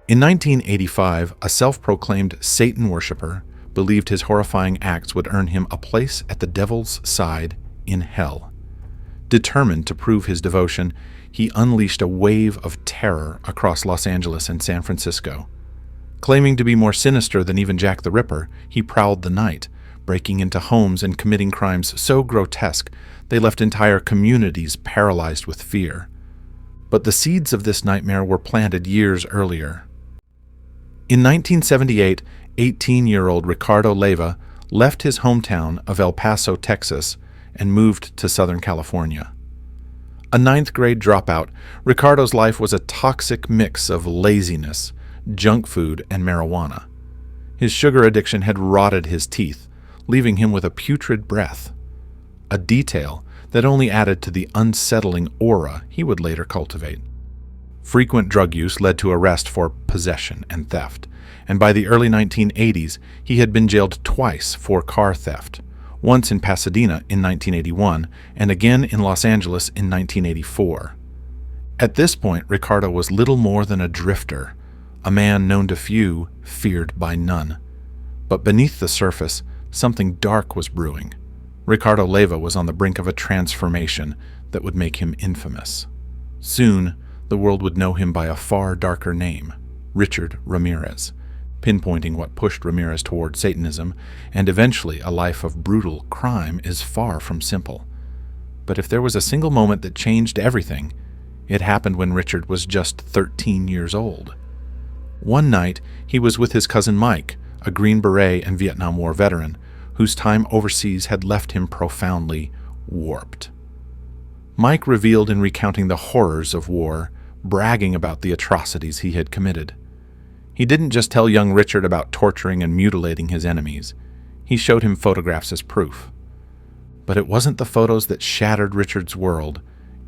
In 1985, a self-proclaimed Satan worshiper believed his horrifying acts would earn him a place at the devil's side in hell. Determined to prove his devotion, he unleashed a wave of terror across Los Angeles and San Francisco. Claiming to be more sinister than even Jack the Ripper, he prowled the night, breaking into homes and committing crimes so grotesque they left entire communities paralyzed with fear. But the seeds of this nightmare were planted years earlier. In 1978, 18-year-old Ricardo Leyva left his hometown of El Paso, Texas, and moved to Southern California. A ninth-grade dropout, Ricardo's life was a toxic mix of laziness, junk food, and marijuana. His sugar addiction had rotted his teeth, leaving him with a putrid breath, a detail that only added to the unsettling aura he would later cultivate. Frequent drug use led to arrest for possession and theft, and by the early 1980s, he had been jailed twice for car theft, once in Pasadena in 1981 and again in Los Angeles in 1984. At this point, Ricardo was little more than a drifter, a man known to few, feared by none. But beneath the surface, something dark was brewing. Ricardo Leyva was on the brink of a transformation that would make him infamous. Soon, the world would know him by a far darker name, Richard Ramirez, pinpointing what pushed Ramirez toward Satanism, and eventually a life of brutal crime is far from simple. But if there was a single moment that changed everything, it happened when Richard was just 13 years old. One night, he was with his cousin Mike, a Green Beret and Vietnam War veteran, whose time overseas had left him profoundly warped. Mike revealed in recounting the horrors of war, bragging about the atrocities he had committed. He didn't just tell young Richard about torturing and mutilating his enemies. He showed him photographs as proof. But it wasn't the photos that shattered Richard's world,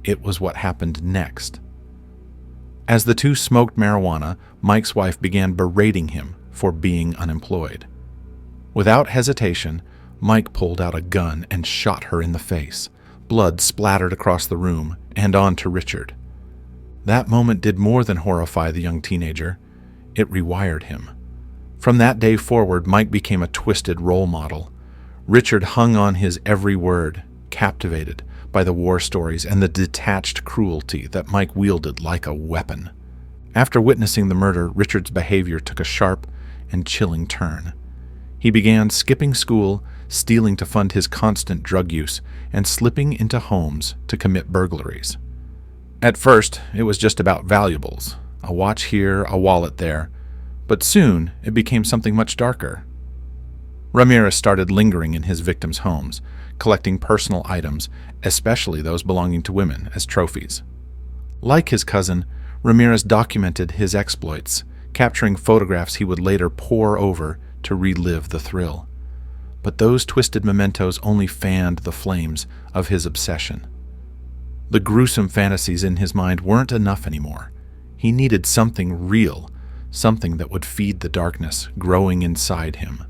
it was what happened next. As the two smoked marijuana, Mike's wife began berating him for being unemployed. Without hesitation, Mike pulled out a gun and shot her in the face. Blood splattered across the room and onto Richard. That moment did more than horrify the young teenager. It rewired him. From that day forward, Mike became a twisted role model. Richard hung on his every word, captivated by the war stories and the detached cruelty that Mike wielded like a weapon. After witnessing the murder, Richard's behavior took a sharp and chilling turn. He began skipping school, stealing to fund his constant drug use, and slipping into homes to commit burglaries. At first, it was just about valuables, a watch here, a wallet there, but soon it became something much darker. Ramirez started lingering in his victims' homes, collecting personal items, especially those belonging to women, as trophies. Like his cousin, Ramirez documented his exploits, capturing photographs he would later pore over to relive the thrill. But those twisted mementos only fanned the flames of his obsession. The gruesome fantasies in his mind weren't enough anymore. He needed something real, something that would feed the darkness growing inside him.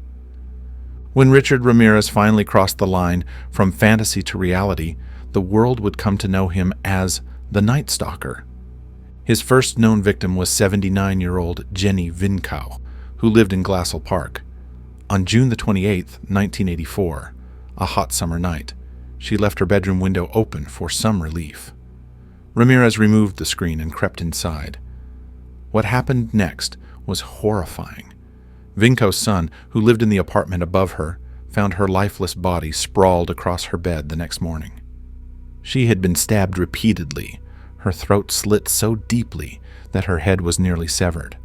When Richard Ramirez finally crossed the line from fantasy to reality, the world would come to know him as the Night Stalker. His first known victim was 79-year-old Jenny Vinkow, who lived in Glassell Park. On June the 28th, 1984, a hot summer night, she left her bedroom window open for some relief. Ramirez removed the screen and crept inside. What happened next was horrifying. Vinkow's son, who lived in the apartment above her, found her lifeless body sprawled across her bed the next morning. She had been stabbed repeatedly, her throat slit so deeply that her head was nearly severed.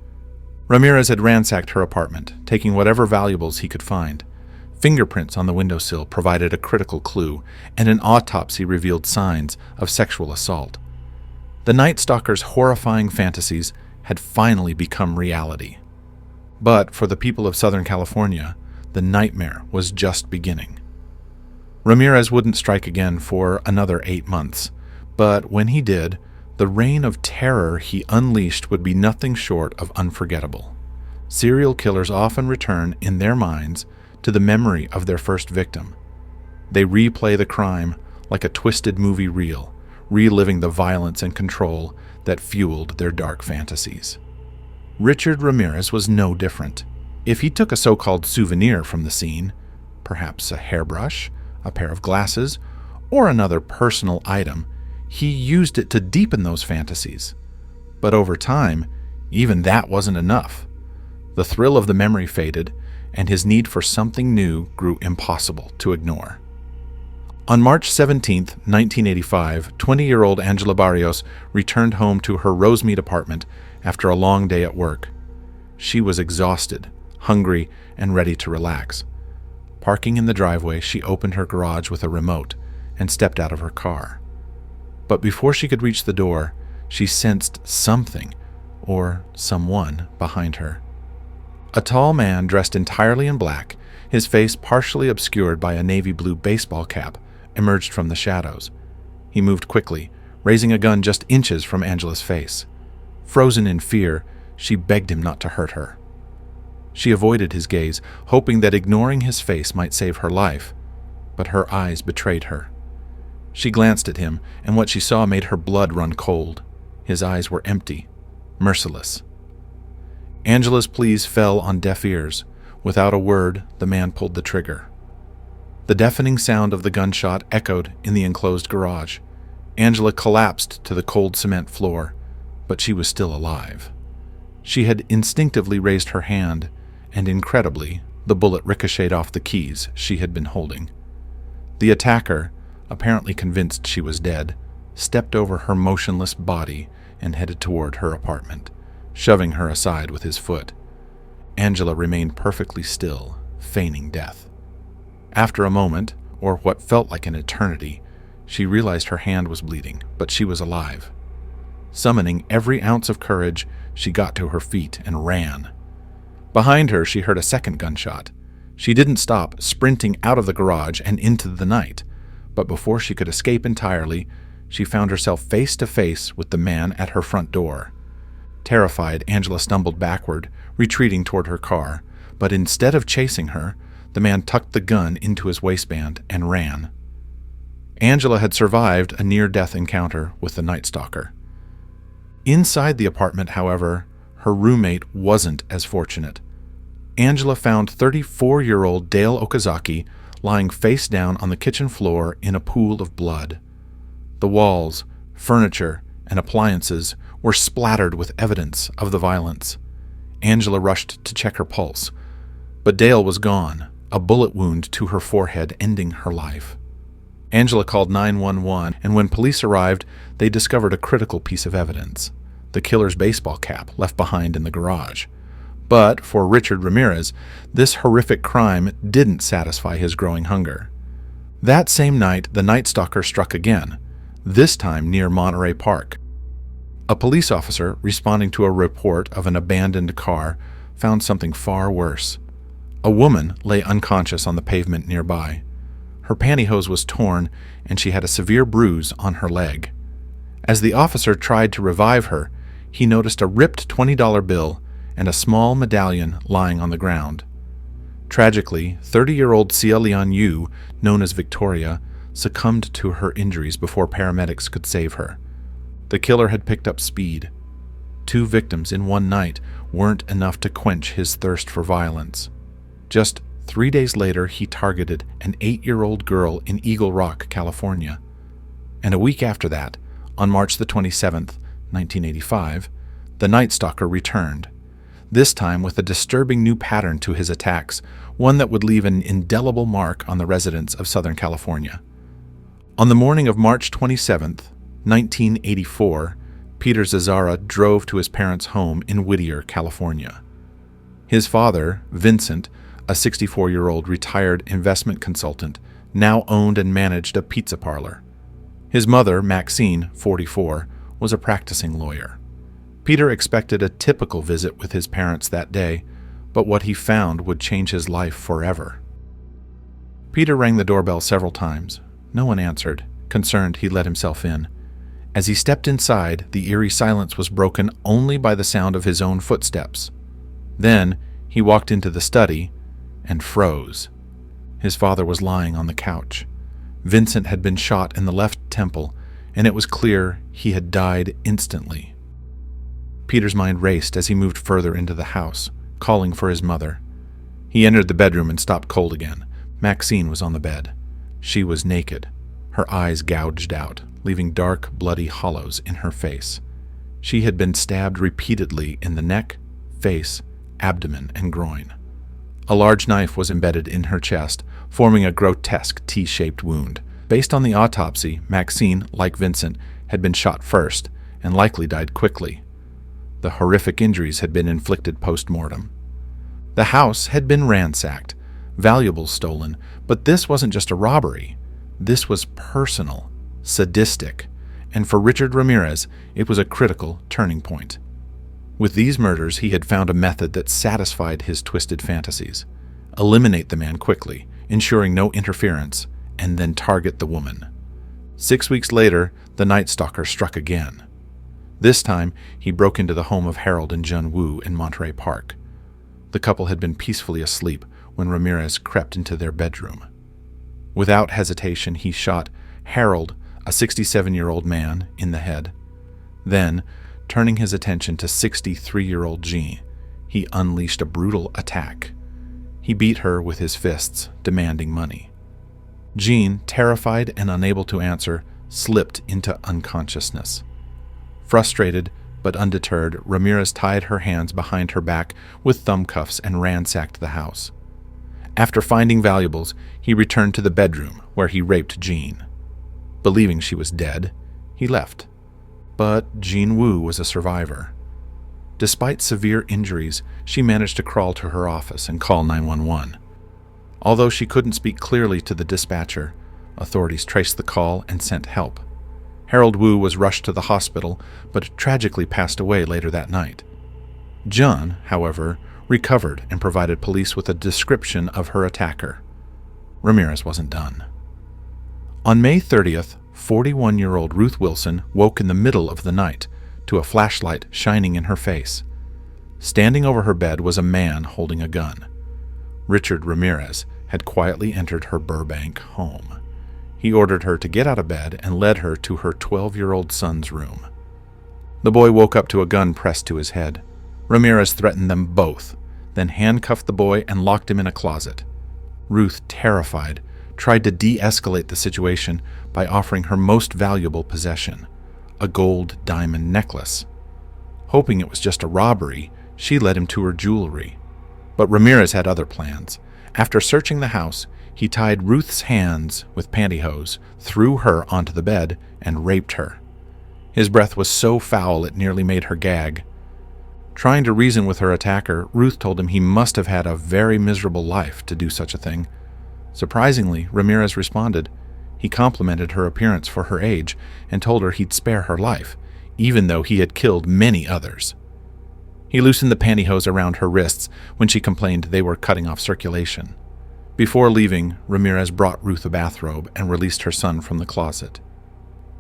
Ramirez had ransacked her apartment, taking whatever valuables he could find. Fingerprints on the windowsill provided a critical clue, and an autopsy revealed signs of sexual assault. The Night Stalker's horrifying fantasies had finally become reality. But for the people of Southern California, the nightmare was just beginning. Ramirez wouldn't strike again for another 8 months, but when he did, the reign of terror he unleashed would be nothing short of unforgettable. Serial killers often return in their minds to the memory of their first victim. They replay the crime like a twisted movie reel, reliving the violence and control that fueled their dark fantasies. Richard Ramirez was no different. If he took a so-called souvenir from the scene, perhaps a hairbrush, a pair of glasses, or another personal item, he used it to deepen those fantasies. But over time, even that wasn't enough. The thrill of the memory faded, and his need for something new grew impossible to ignore. On March 17, 1985, 20-year-old Angela Barrios returned home to her Rosemead apartment after a long day at work. She was exhausted, hungry, and ready to relax. Parking in the driveway, she opened her garage with a remote and stepped out of her car. But before she could reach the door, she sensed something, or someone, behind her. A tall man dressed entirely in black, his face partially obscured by a navy blue baseball cap, emerged from the shadows. He moved quickly, raising a gun just inches from Angela's face. Frozen in fear, she begged him not to hurt her. She avoided his gaze, hoping that ignoring his face might save her life, but her eyes betrayed her. She glanced at him, and what she saw made her blood run cold. His eyes were empty, merciless. Angela's pleas fell on deaf ears. Without a word, the man pulled the trigger. The deafening sound of the gunshot echoed in the enclosed garage. Angela collapsed to the cold cement floor, but she was still alive. She had instinctively raised her hand, and incredibly, the bullet ricocheted off the keys she had been holding. The attacker, apparently convinced she was dead, stepped over her motionless body and headed toward her apartment, shoving her aside with his foot. Angela remained perfectly still, feigning death. After a moment, or what felt like an eternity, she realized her hand was bleeding, but she was alive. Summoning every ounce of courage, she got to her feet and ran. Behind her, she heard a second gunshot. She didn't stop, sprinting out of the garage and into the night, but before she could escape entirely, she found herself face to face with the man at her front door. Terrified, Angela stumbled backward, retreating toward her car, but instead of chasing her, the man tucked the gun into his waistband and ran. Angela had survived a near-death encounter with the Night Stalker. Inside the apartment, however, her roommate wasn't as fortunate. Angela found 34-year-old Dale Okazaki lying face down on the kitchen floor in a pool of blood. The walls, furniture, and appliances were splattered with evidence of the violence. Angela rushed to check her pulse, but Dale was gone, a bullet wound to her forehead ending her life. Angela called 911, and when police arrived, they discovered a critical piece of evidence: the killer's baseball cap left behind in the garage. But for Richard Ramirez, this horrific crime didn't satisfy his growing hunger. That same night, the Night Stalker struck again, this time near Monterey Park. A police officer, responding to a report of an abandoned car, found something far worse. A woman lay unconscious on the pavement nearby. Her pantyhose was torn, and she had a severe bruise on her leg. As the officer tried to revive her, he noticed a ripped $20 bill and a small medallion lying on the ground. Tragically, 30-year-old Sia Leon Yu, known as Victoria, succumbed to her injuries before paramedics could save her. The killer had picked up speed. 2 victims in one night weren't enough to quench his thirst for violence. Just 3 days later, he targeted an 8-year-old girl in Eagle Rock, California. And a week after that, on March the 27th, 1985, the Night Stalker returned, this time with a disturbing new pattern to his attacks, one that would leave an indelible mark on the residents of Southern California. On the morning of March 27th, 1984, Peter Zazzara drove to his parents' home in Whittier, California. His father, Vincent, a 64-year-old retired investment consultant, now owned and managed a pizza parlor. His mother, Maxine, 44, was a practicing lawyer. Peter expected a typical visit with his parents that day, but what he found would change his life forever. Peter rang the doorbell several times. No one answered. Concerned, he let himself in. As he stepped inside, the eerie silence was broken only by the sound of his own footsteps. Then he walked into the study and froze. His father was lying on the couch. Vincent had been shot in the left temple, and it was clear he had died instantly. Peter's mind raced as he moved further into the house, calling for his mother. He entered the bedroom and stopped cold again. Maxine was on the bed. She was naked, her eyes gouged out, leaving dark, bloody hollows in her face. She had been stabbed repeatedly in the neck, face, abdomen, and groin. A large knife was embedded in her chest, forming a grotesque T-shaped wound. Based on the autopsy, Maxine, like Vincent, had been shot first and likely died quickly. The horrific injuries had been inflicted post-mortem. The house had been ransacked, valuables stolen, but this wasn't just a robbery. This was personal, sadistic, and for Richard Ramirez, it was a critical turning point. With these murders, he had found a method that satisfied his twisted fantasies. Eliminate the man quickly, ensuring no interference, and then target the woman. 6 weeks later, the Night Stalker struck again. This time, he broke into the home of Harold and Jun Wu in Monterey Park. The couple had been peacefully asleep when Ramirez crept into their bedroom. Without hesitation, he shot Harold, a 67-year-old man, in the head. Then, turning his attention to 63-year-old Jean, he unleashed a brutal attack. He beat her with his fists, demanding money. Jean, terrified and unable to answer, slipped into unconsciousness. Frustrated but undeterred, Ramirez tied her hands behind her back with thumb cuffs and ransacked the house. After finding valuables, he returned to the bedroom where he raped Jean. Believing she was dead, he left. But Jean Wu was a survivor. Despite severe injuries, she managed to crawl to her office and call 911. Although she couldn't speak clearly to the dispatcher, authorities traced the call and sent help. Harold Wu was rushed to the hospital, but tragically passed away later that night. Jun, however, recovered and provided police with a description of her attacker. Ramirez wasn't done. On May 30th, 41-year-old Ruth Wilson woke in the middle of the night to a flashlight shining in her face. Standing over her bed was a man holding a gun. Richard Ramirez had quietly entered her Burbank home. He ordered her to get out of bed and led her to her 12-year-old son's room. The boy woke up to a gun pressed to his head. Ramirez threatened them both, then handcuffed the boy and locked him in a closet. Ruth, terrified, tried to de-escalate the situation by offering her most valuable possession, a gold diamond necklace. Hoping it was just a robbery, she led him to her jewelry. But Ramirez had other plans. After searching the house, he tied Ruth's hands with pantyhose, threw her onto the bed, and raped her. His breath was so foul it nearly made her gag. Trying to reason with her attacker, Ruth told him he must have had a very miserable life to do such a thing. Surprisingly, Ramirez responded. He complimented her appearance for her age and told her he'd spare her life, even though he had killed many others. He loosened the pantyhose around her wrists when she complained they were cutting off circulation. Before leaving, Ramirez brought Ruth a bathrobe and released her son from the closet.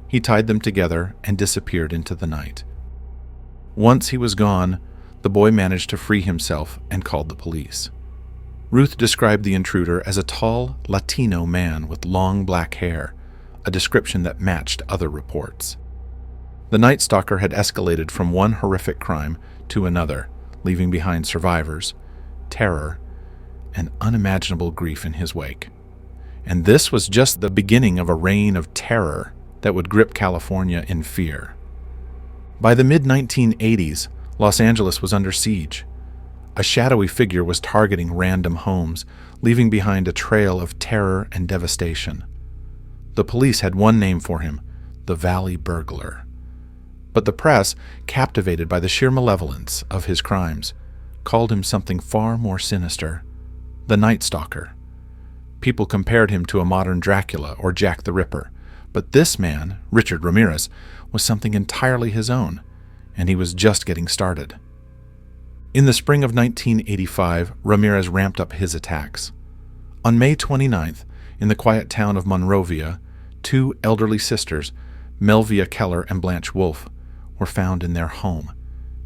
He tied them together and disappeared into the night. Once he was gone, the boy managed to free himself and called the police. Ruth described the intruder as a tall, Latino man with long black hair, a description that matched other reports. The Night Stalker had escalated from one horrific crime to another, leaving behind survivors, terror, and unimaginable grief in his wake. And this was just the beginning of a reign of terror that would grip California in fear. By the mid-1980s, Los Angeles was under siege. A shadowy figure was targeting random homes, leaving behind a trail of terror and devastation. The police had one name for him, the Valley Burglar. But the press, captivated by the sheer malevolence of his crimes, called him something far more sinister, the Night Stalker. People compared him to a modern Dracula or Jack the Ripper, but this man, Richard Ramirez, was something entirely his own, and he was just getting started. In the spring of 1985, Ramirez ramped up his attacks. On May 29th, in the quiet town of Monrovia, two elderly sisters, Melvia Keller and Blanche Wolfe, were found in their home.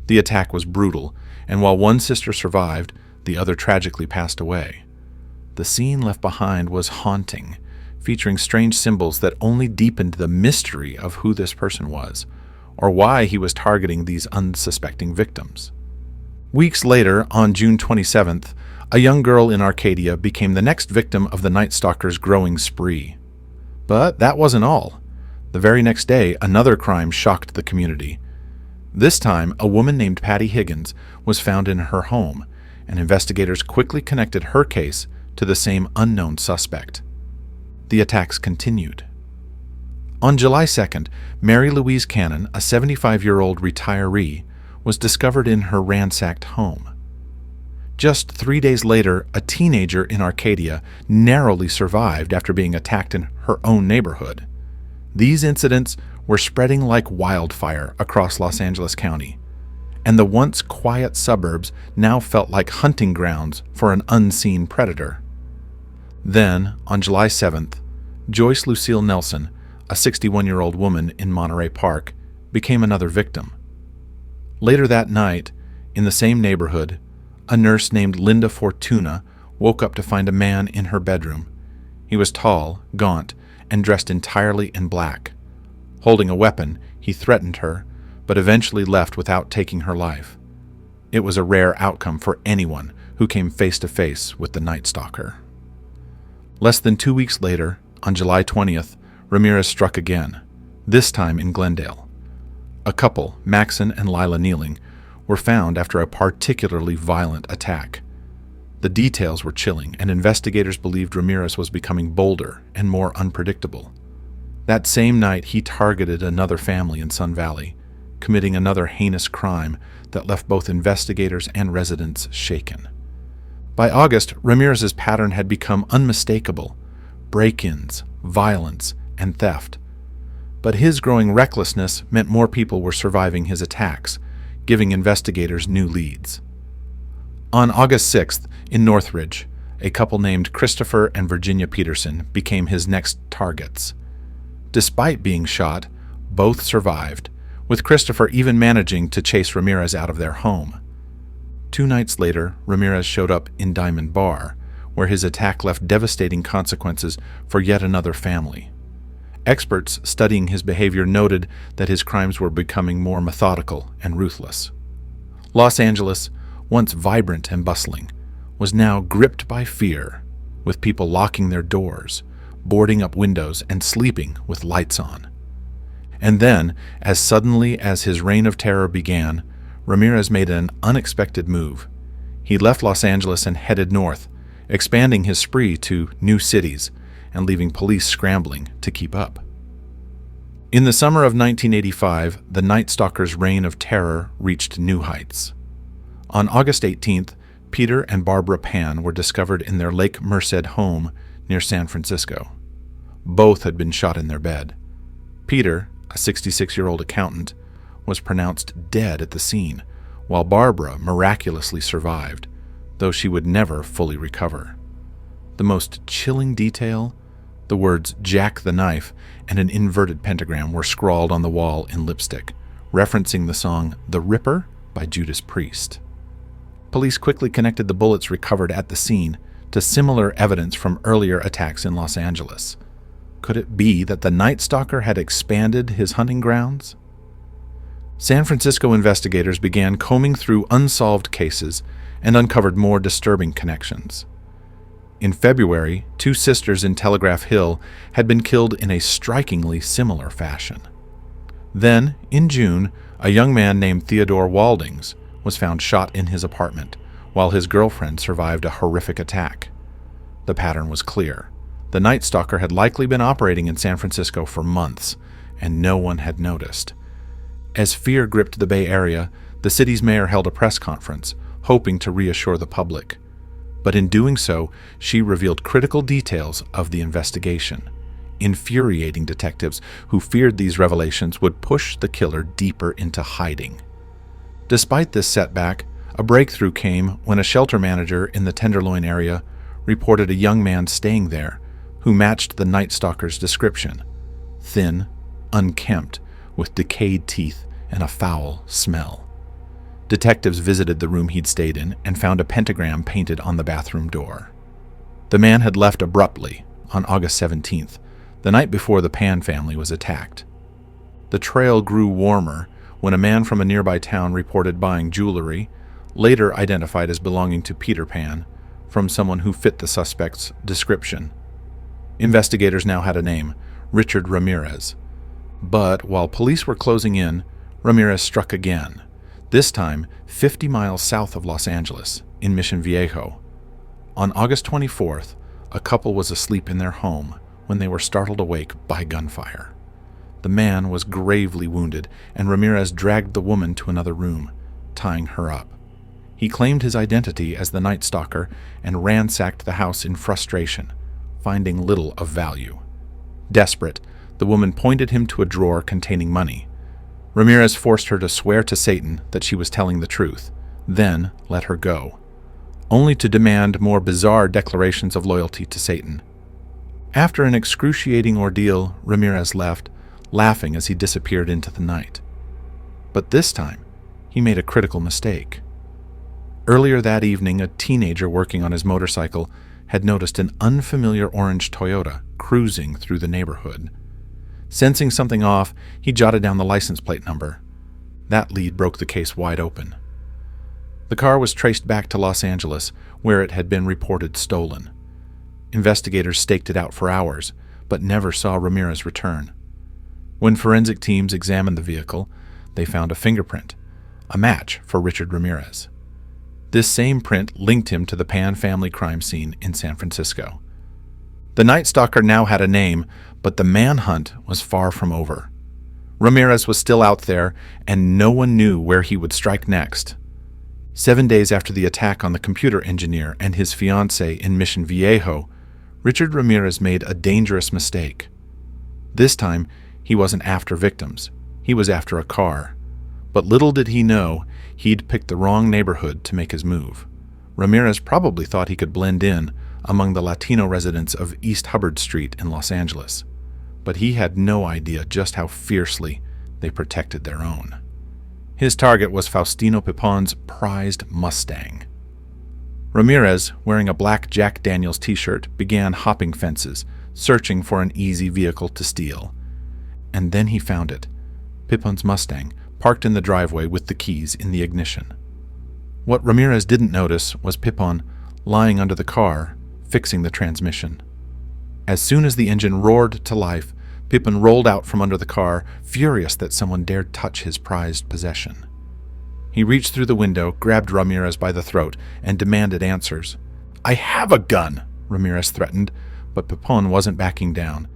The attack was brutal, and while one sister survived, the other tragically passed away. The scene left behind was haunting, featuring strange symbols that only deepened the mystery of who this person was. or why he was targeting these unsuspecting victims. Weeks later, on June 27th, a young girl in Arcadia became the next victim of the Night Stalker's growing spree. But that wasn't all. The very next day, another crime shocked the community. This time, a woman named Patty Higgins was found in her home, and investigators quickly connected her case to the same unknown suspect. The attacks continued. On July 2nd, Mary Louise Cannon, a 75-year-old retiree, was discovered in her ransacked home. Just 3 days later, a teenager in Arcadia narrowly survived after being attacked in her own neighborhood. These incidents were spreading like wildfire across Los Angeles County, and the once quiet suburbs now felt like hunting grounds for an unseen predator. Then, on July 7th, Joyce Lucille Nelson, a 61-year-old woman in Monterey Park, became another victim. Later that night, in the same neighborhood, a nurse named Linda Fortuna woke up to find a man in her bedroom. He was tall, gaunt, and dressed entirely in black. Holding a weapon, he threatened her, but eventually left without taking her life. It was a rare outcome for anyone who came face to face with the Night Stalker. Less than 2 weeks later, on July 20th, Ramirez struck again, this time in Glendale. A couple, Maxon and Lila Nealing, were found after a particularly violent attack. The details were chilling, and investigators believed Ramirez was becoming bolder and more unpredictable. That same night, he targeted another family in Sun Valley, committing another heinous crime that left both investigators and residents shaken. By August, Ramirez's pattern had become unmistakable: break-ins, violence, and theft. But his growing recklessness meant more people were surviving his attacks, giving investigators new leads. On August 6th, in Northridge, a couple named Christopher and Virginia Peterson became his next targets. Despite being shot, both survived, with Christopher even managing to chase Ramirez out of their home. 2 nights later, Ramirez showed up in Diamond Bar, where his attack left devastating consequences for yet another family. Experts studying his behavior noted that his crimes were becoming more methodical and ruthless. Los Angeles, once vibrant and bustling, was now gripped by fear, with people locking their doors, boarding up windows, and sleeping with lights on. And then, as suddenly as his reign of terror began, Ramirez made an unexpected move. He left Los Angeles and headed north, expanding his spree to new cities and leaving police scrambling to keep up. In the summer of 1985, the Night Stalker's reign of terror reached new heights. On August 18th, Peter and Barbara Pan were discovered in their Lake Merced home near San Francisco. Both had been shot in their bed. Peter, a 66-year-old accountant, was pronounced dead at the scene, while Barbara miraculously survived, though she would never fully recover. The most chilling detail: the words "Jack the Knife" and an inverted pentagram were scrawled on the wall in lipstick, referencing the song "The Ripper" by Judas Priest. Police quickly connected the bullets recovered at the scene to similar evidence from earlier attacks in Los Angeles. Could it be that the Night Stalker had expanded his hunting grounds? San Francisco investigators began combing through unsolved cases and uncovered more disturbing connections. In February, 2 sisters in Telegraph Hill had been killed in a strikingly similar fashion. Then, in June, a young man named Theodore Waldings was found shot in his apartment, while his girlfriend survived a horrific attack. The pattern was clear. The Night Stalker had likely been operating in San Francisco for months, and no one had noticed. As fear gripped the Bay Area, the city's mayor held a press conference, hoping to reassure the public. But in doing so, she revealed critical details of the investigation, infuriating detectives who feared these revelations would push the killer deeper into hiding. Despite this setback, a breakthrough came when a shelter manager in the Tenderloin area reported a young man staying there who matched the Night Stalker's description: thin, unkempt, with decayed teeth and a foul smell. Detectives visited the room he'd stayed in and found a pentagram painted on the bathroom door. The man had left abruptly on August 17th, the night before the Pan family was attacked. The trail grew warmer when a man from a nearby town reported buying jewelry, later identified as belonging to Peter Pan, from someone who fit the suspect's description. Investigators now had a name, Richard Ramirez. But while police were closing in, Ramirez struck again, this time 50 miles south of Los Angeles, in Mission Viejo. On August 24th, a couple was asleep in their home when they were startled awake by gunfire. The man was gravely wounded, and Ramirez dragged the woman to another room, tying her up. He claimed his identity as the Night Stalker and ransacked the house in frustration, finding little of value. Desperate, the woman pointed him to a drawer containing money. Ramirez forced her to swear to Satan that she was telling the truth, then let her go, only to demand more bizarre declarations of loyalty to Satan. After an excruciating ordeal, Ramirez left, laughing as he disappeared into the night. But this time, he made a critical mistake. Earlier that evening, a teenager working on his motorcycle had noticed an unfamiliar orange Toyota cruising through the neighborhood. Sensing something off, he jotted down the license plate number. That lead broke the case wide open. The car was traced back to Los Angeles, where it had been reported stolen. Investigators staked it out for hours, but never saw Ramirez return. When forensic teams examined the vehicle, they found a fingerprint, a match for Richard Ramirez. This same print linked him to the Pan family crime scene in San Francisco. The Night Stalker now had a name, but the manhunt was far from over. Ramirez was still out there, and no one knew where he would strike next. 7 days after the attack on the computer engineer and his fiancée in Mission Viejo, Richard Ramirez made a dangerous mistake. This time, he wasn't after victims. He was after a car. But little did he know, he'd picked the wrong neighborhood to make his move. Ramirez probably thought he could blend in among the Latino residents of East Hubbard Street in Los Angeles. But he had no idea just how fiercely they protected their own. His target was Faustino Pipon's prized Mustang. Ramirez, wearing a black Jack Daniels t-shirt, began hopping fences, searching for an easy vehicle to steal. And then he found it, Pipon's Mustang, parked in the driveway with the keys in the ignition. What Ramirez didn't notice was Pipon lying under the car, fixing the transmission. As soon as the engine roared to life, Pipon rolled out from under the car, furious that someone dared touch his prized possession. He reached through the window, grabbed Ramirez by the throat, and demanded answers. "I have a gun," Ramirez threatened, but Pipon wasn't backing down.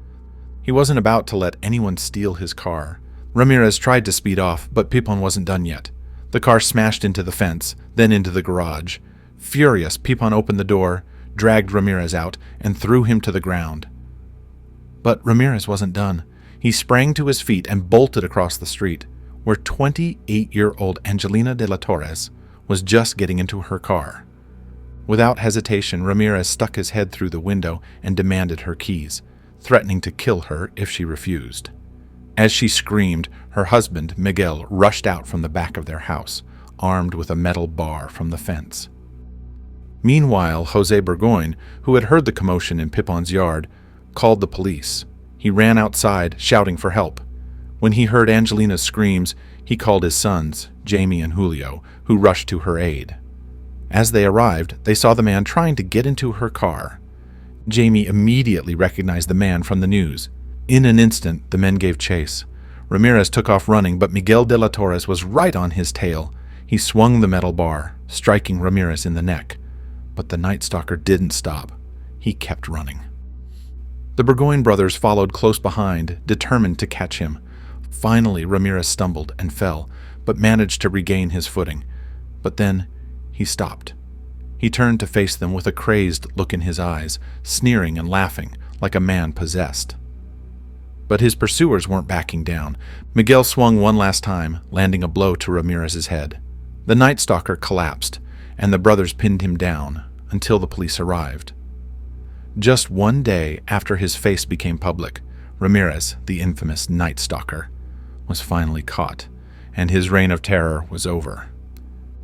He wasn't about to let anyone steal his car. Ramirez tried to speed off, but Pipon wasn't done yet. The car smashed into the fence, then into the garage. Furious, Pipon opened the door, dragged Ramirez out, and threw him to the ground. But Ramirez wasn't done. He sprang to his feet and bolted across the street, where 28-year-old Angelina de la Torres was just getting into her car. Without hesitation, Ramirez stuck his head through the window and demanded her keys, threatening to kill her if she refused. As she screamed, her husband, Miguel, rushed out from the back of their house, armed with a metal bar from the fence. Meanwhile, Jose Burgoyne, who had heard the commotion in Pipon's yard, called the police. He ran outside, shouting for help. When he heard Angelina's screams, he called his sons, Jamie and Julio, who rushed to her aid. As they arrived, they saw the man trying to get into her car. Jamie immediately recognized the man from the news. In an instant, the men gave chase. Ramirez took off running, but Miguel de la Torres was right on his tail. He swung the metal bar, striking Ramirez in the neck. But the Night Stalker didn't stop. He kept running. The Burgoyne brothers followed close behind, determined to catch him. Finally, Ramirez stumbled and fell, but managed to regain his footing. But then he stopped. He turned to face them with a crazed look in his eyes, sneering and laughing like a man possessed. But his pursuers weren't backing down. Miguel swung one last time, landing a blow to Ramirez's head. The Night Stalker collapsed, and the brothers pinned him down until the police arrived. Just 1 day after his face became public, Ramirez, the infamous Night Stalker, was finally caught, and his reign of terror was over.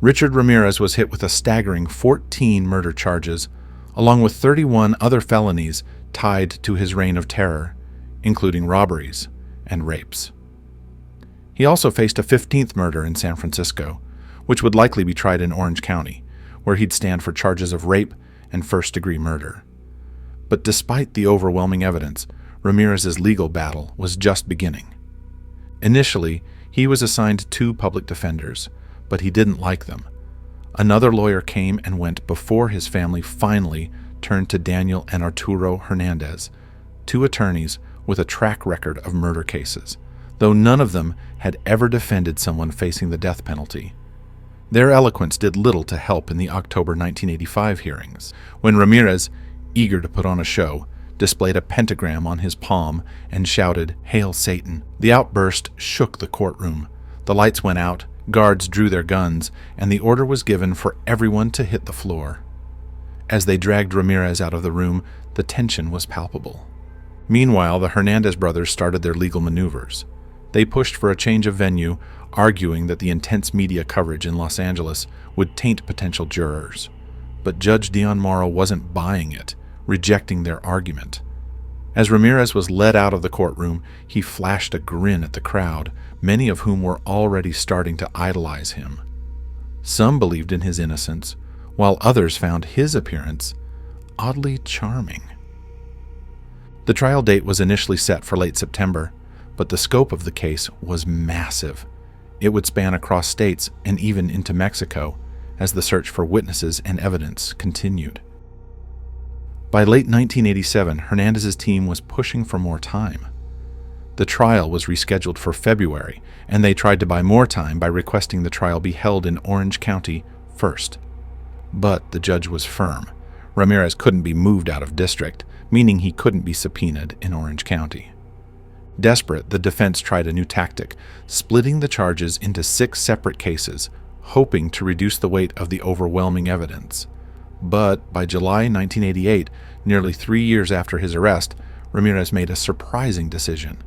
Richard Ramirez was hit with a staggering 14 murder charges, along with 31 other felonies tied to his reign of terror, including robberies and rapes. He also faced a 15th murder in San Francisco, which would likely be tried in Orange County, where he'd stand for charges of rape and first-degree murder. But despite the overwhelming evidence, Ramirez's legal battle was just beginning. Initially, he was assigned 2 public defenders, but he didn't like them. Another lawyer came and went before his family finally turned to Daniel and Arturo Hernandez, 2 attorneys with a track record of murder cases, though none of them had ever defended someone facing the death penalty. Their eloquence did little to help in the October 1985 hearings, when Ramirez, eager to put on a show, displayed a pentagram on his palm and shouted, "Hail Satan." The outburst shook the courtroom. The lights went out, guards drew their guns, and the order was given for everyone to hit the floor. As they dragged Ramirez out of the room, the tension was palpable. Meanwhile, the Hernandez brothers started their legal maneuvers. They pushed for a change of venue, arguing that the intense media coverage in Los Angeles would taint potential jurors. But Judge Dion Morrow wasn't buying it, rejecting their argument. As Ramirez was led out of the courtroom, he flashed a grin at the crowd, many of whom were already starting to idolize him. Some believed in his innocence, while others found his appearance oddly charming. The trial date was initially set for late September, but the scope of the case was massive. It would span across states and even into Mexico as the search for witnesses and evidence continued. By late 1987, Hernandez's team was pushing for more time. The trial was rescheduled for February, and they tried to buy more time by requesting the trial be held in Orange County first. But the judge was firm. Ramirez couldn't be moved out of district, meaning he couldn't be subpoenaed in Orange County. Desperate, the defense tried a new tactic, splitting the charges into 6 separate cases, hoping to reduce the weight of the overwhelming evidence. But by July 1988, nearly 3 years after his arrest, Ramirez made a surprising decision.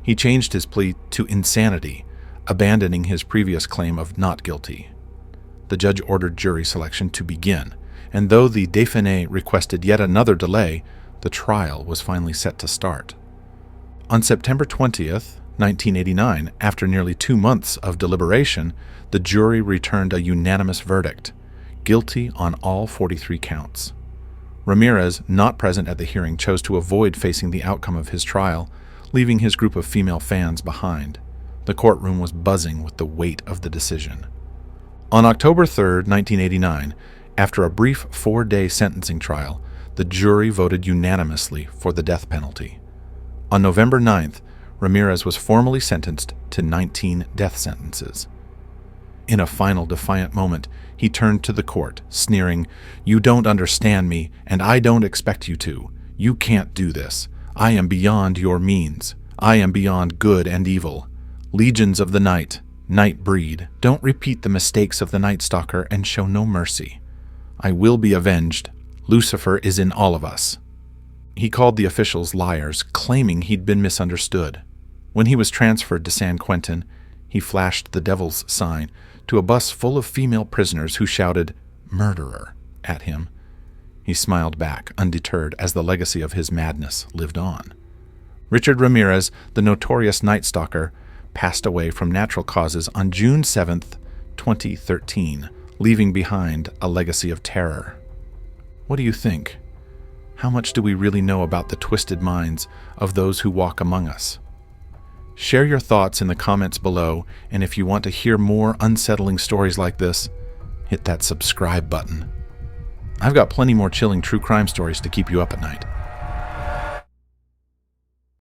He changed his plea to insanity, abandoning his previous claim of not guilty. The judge ordered jury selection to begin, and though the défense requested yet another delay, the trial was finally set to start. On September 20th, 1989, after nearly 2 months of deliberation, the jury returned a unanimous verdict: guilty on all 43 counts. Ramirez, not present at the hearing, chose to avoid facing the outcome of his trial, leaving his group of female fans behind. The courtroom was buzzing with the weight of the decision. On October 3rd, 1989, after a brief 4-day sentencing trial, the jury voted unanimously for the death penalty. On November 9th, Ramirez was formally sentenced to 19 death sentences. In a final defiant moment, he turned to the court, sneering, "You don't understand me, and I don't expect you to. You can't do this. I am beyond your means. I am beyond good and evil. Legions of the night, night breed. Don't repeat the mistakes of the Night Stalker and show no mercy. I will be avenged. Lucifer is in all of us." He called the officials liars, claiming he'd been misunderstood. When he was transferred to San Quentin, he flashed the devil's sign to a bus full of female prisoners who shouted, "Murderer," at him. He smiled back, undeterred, as the legacy of his madness lived on. Richard Ramirez, the notorious Night Stalker, passed away from natural causes on June 7th, 2013, leaving behind a legacy of terror. What do you think? How much do we really know about the twisted minds of those who walk among us? Share your thoughts in the comments below, and if you want to hear more unsettling stories like this, hit that subscribe button. I've got plenty more chilling true crime stories to keep you up at night.